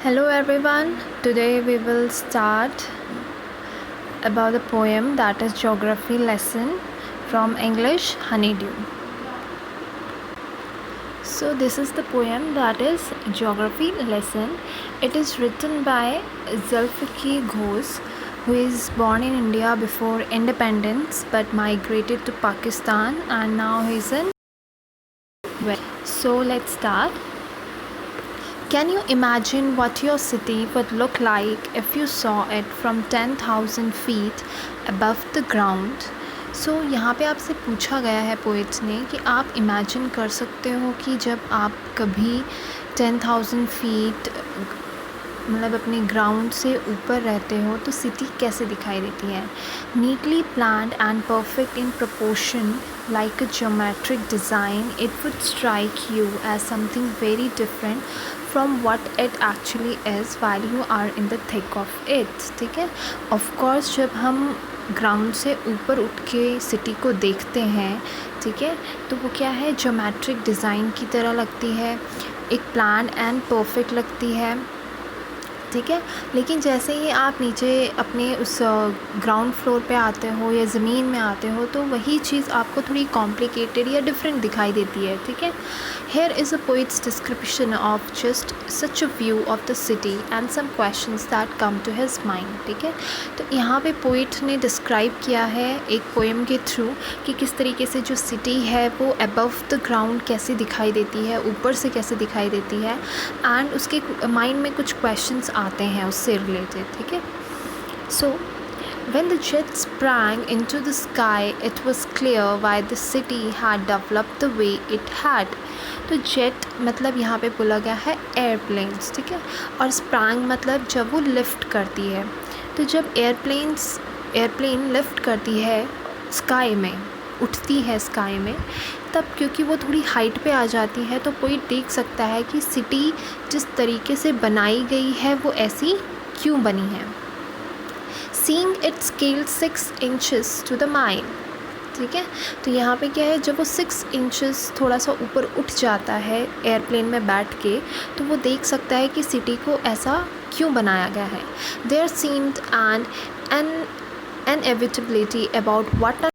Hello everyone. Today we will start about the poem that is geography lesson from English Honeydew. So this is the poem that is geography lesson. It is written by Zulfikar Ghosh, who is born in India before independence but migrated to Pakistan and now he's in West. So let's start. Can you imagine what your city would look like if you saw it from 10,000 feet above the ground? So यहाँ पे आपसे पूछा गया है poets ने कि आप imagine कर सकते हो कि जब आप कभी 10,000 फीट मतलब अपने ग्राउंड से ऊपर रहते हो तो सिटी कैसे दिखाई देती है. Neatly planned and perfect in proportion like a geometric design, it would strike you as something very different from what it actually is while you are in the thick of it. ठीक है. Of course जब हम ground से ऊपर उठ के city को देखते हैं, ठीक है, तो वो क्या है, ज्योमेट्रिक डिज़ाइन की तरह लगती है, एक प्लान एंड परफेक्ट लगती है, ठीक है. लेकिन जैसे ही आप नीचे अपने उस ग्राउंड फ्लोर पे आते हो या ज़मीन में आते हो तो वही चीज़ आपको थोड़ी कॉम्प्लिकेटेड या डिफरेंट दिखाई देती है. ठीक है. Here is a poet's description of just such a view of the city and some questions that come to his mind. ठीक है. तो यहाँ पे पोइट ने डिस्क्राइब किया है एक पोएम के थ्रू कि किस तरीके से जो सिटी है वो अबव द ग्राउंड कैसे दिखाई देती है, ऊपर से कैसे दिखाई देती है, एंड उसके माइंड में कुछ क्वेश्चंस आते हैं उससे रिलेटेड. ठीक है. सो when the jet sprang into the sky it was clear why the city had developed the way it had. तो जेट मतलब यहाँ पे बोला गया है एयरप्लेन्स. ठीक है. और स्प्रैंग मतलब जब वो लिफ्ट करती है. तो जब एयरप्लेन लिफ्ट करती है स्काई में, उठती है स्काई में, तब क्योंकि वो थोड़ी हाइट पे आ जाती है तो कोई देख सकता है कि सिटी जिस तरीके से बनाई गई है वो ऐसी क्यों बनी है. Seeing it scale 6 inches to the mile. ठीक है. तो यहाँ पे क्या है, जब वो 6 इंचेस थोड़ा सा ऊपर उठ जाता है एयरप्लेन में बैठ के तो वो देख सकता है कि सिटी को ऐसा क्यों बनाया गया है. There seemed an inevitability about what that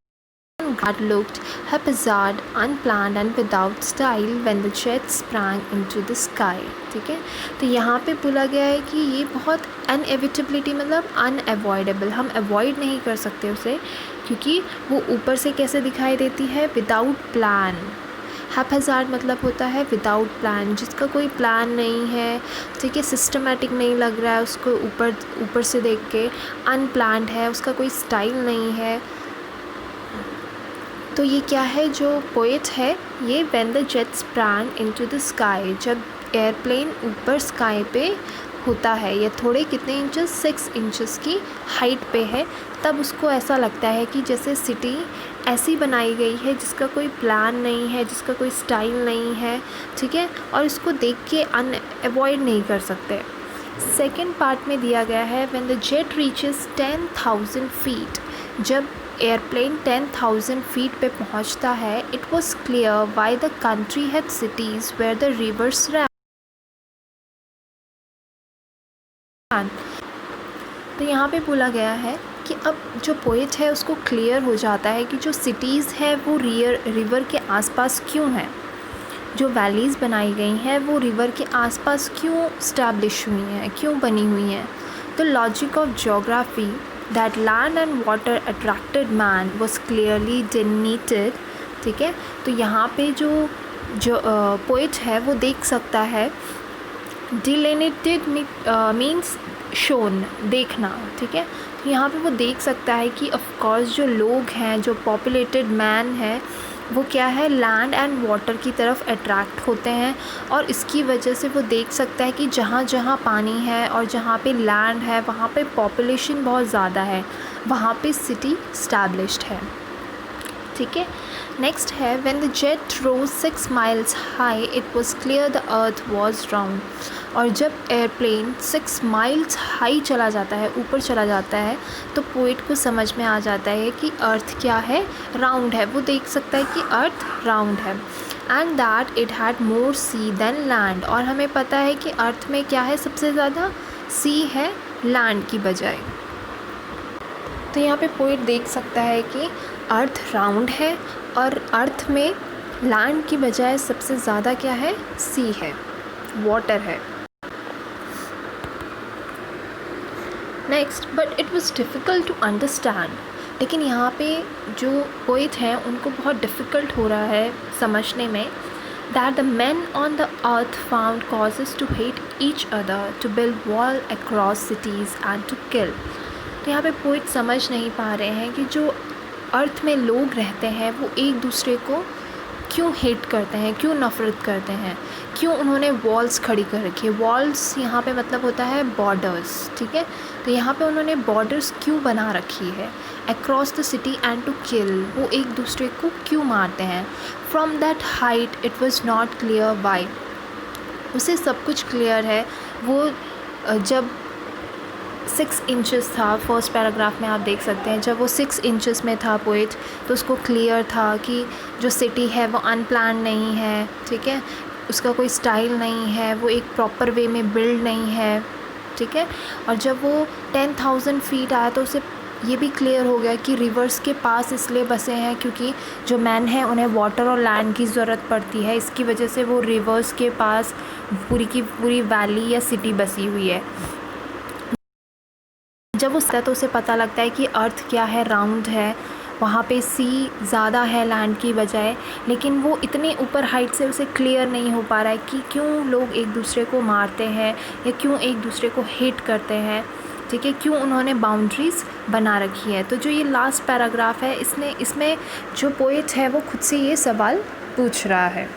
looked haphazard, unplanned and without style when the jet sprang into the sky. ठीक है. तो यहाँ पे बोला गया है कि ये बहुत inevitability मतलब unavoidable, हम अवॉइड नहीं कर सकते उसे क्योंकि वो ऊपर से कैसे दिखाई देती है, विदाउट प्लान. हैपहज़ार्ड मतलब होता है विदाउट प्लान, जिसका कोई प्लान नहीं है. ठीक है. सिस्टमेटिक नहीं लग रहा है उसको ऊपर से देख के. अनप्लान्ड है, उसका कोई स्टाइल नहीं है. तो ये क्या है जो पोएट है, ये when the jet sprang into the sky, जब एयरप्लेन ऊपर स्काई पे होता है या थोड़े कितने इंचेस, 6 इंचेस की हाइट पे है, तब उसको ऐसा लगता है कि जैसे सिटी ऐसी बनाई गई है जिसका कोई प्लान नहीं है, जिसका कोई स्टाइल नहीं है. ठीक है. और इसको देख के अवॉइड नहीं कर सकते. सेकेंड पार्ट में दिया गया है when the jet reaches 10,000 feet, जब एयरप्लेन 10,000 फीट पे पहुंचता है, it was clear why the country had cities where the rivers ran. तो यहाँ पे बोला गया है कि अब जो पोएट है उसको क्लियर हो जाता है कि जो सिटीज़ है वो रिवर के आसपास क्यों हैं, जो वैलीज़ बनाई गई हैं वो रिवर के आसपास क्यों स्टैब्लिश हुई हैं, क्यों बनी हुई हैं. The logic of geography that land and water attracted man was clearly delineated. ठीक है. तो यहाँ पे जो पोइट है वो देख सकता है, delineated means shown, देखना. ठीक है. तो यहाँ पे वो देख सकता है कि ऑफ कोर्स जो लोग हैं, जो पॉपुलेटेड मैन है, वो क्या है, लैंड एंड वाटर की तरफ अट्रैक्ट होते हैं और इसकी वजह से वो देख सकता है कि जहाँ जहाँ पानी है और जहाँ पे लैंड है वहाँ पे पॉपुलेशन बहुत ज़्यादा है, वहाँ पे सिटी स्टैब्लिश्ड है. ठीक है. नेक्स्ट है when the jet rose 6 miles high it was clear the earth was round. और जब एयरप्लेन 6 miles हाई चला जाता है, ऊपर चला जाता है, तो पोइट को समझ में आ जाता है कि अर्थ क्या है, राउंड है. वो देख सकता है कि अर्थ राउंड है. And that it had more sea than land, और हमें पता है कि अर्थ में क्या है, सबसे ज़्यादा सी है लैंड की बजाय। तो यहाँ पे पोइट देख सकता है कि अर्थ राउंड है और अर्थ में लैंड की बजाय सबसे ज़्यादा क्या है, सी है, वाटर है। Next, but it was difficult to understand, लेकिन यहाँ पे जो पोइट हैं उनको बहुत डिफ़िकल्ट हो रहा है समझने में, that the men on the earth found causes to hate each other, to build wall across cities and to kill। तो यहाँ पे पोइट समझ नहीं पा रहे हैं कि जो अर्थ में लोग रहते हैं वो एक दूसरे को क्यों हेट करते हैं, क्यों नफ़रत करते हैं, क्यों उन्होंने वॉल्स खड़ी कर रखी है। वॉल्स यहाँ पे मतलब होता है बॉर्डर्स, ठीक है। तो यहाँ पे उन्होंने बॉर्डर्स क्यों बना रखी है, across the city and to kill, वो एक दूसरे को क्यों मारते हैं। From that height it was not clear why, उसे सब कुछ क्लियर है। वो जब 6 इंचेस था, फर्स्ट पैराग्राफ में आप देख सकते हैं, जब वो 6 इंचेस में था पोइट, तो उसको क्लियर था कि जो सिटी है वो अनप्लान नहीं है, ठीक है, उसका कोई स्टाइल नहीं है, वो एक प्रॉपर वे में बिल्ड नहीं है, ठीक है। और जब वो 10,000 फीट आया तो उसे ये भी क्लियर हो गया कि रिवर्स के पास इसलिए बसे हैं क्योंकि जो मैन हैं उन्हें वाटर और लैंड की ज़रूरत पड़ती है, इसकी वजह से वो रिवर्स के पास पूरी की पूरी वैली या सिटी बसी हुई है। जब उससे तो उसे पता लगता है कि अर्थ क्या है, राउंड है, वहाँ पे सी ज़्यादा है लैंड की बजाय, लेकिन वो इतने ऊपर हाइट से उसे क्लियर नहीं हो पा रहा है कि क्यों लोग एक दूसरे को मारते हैं या क्यों एक दूसरे को हेट करते हैं, ठीक है, क्यों उन्होंने बाउंड्रीज़ बना रखी है। तो जो ये लास्ट पैराग्राफ है इसमें जो पोएट है वो खुद से ये सवाल पूछ रहा है।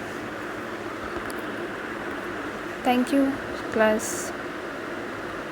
Thank you class.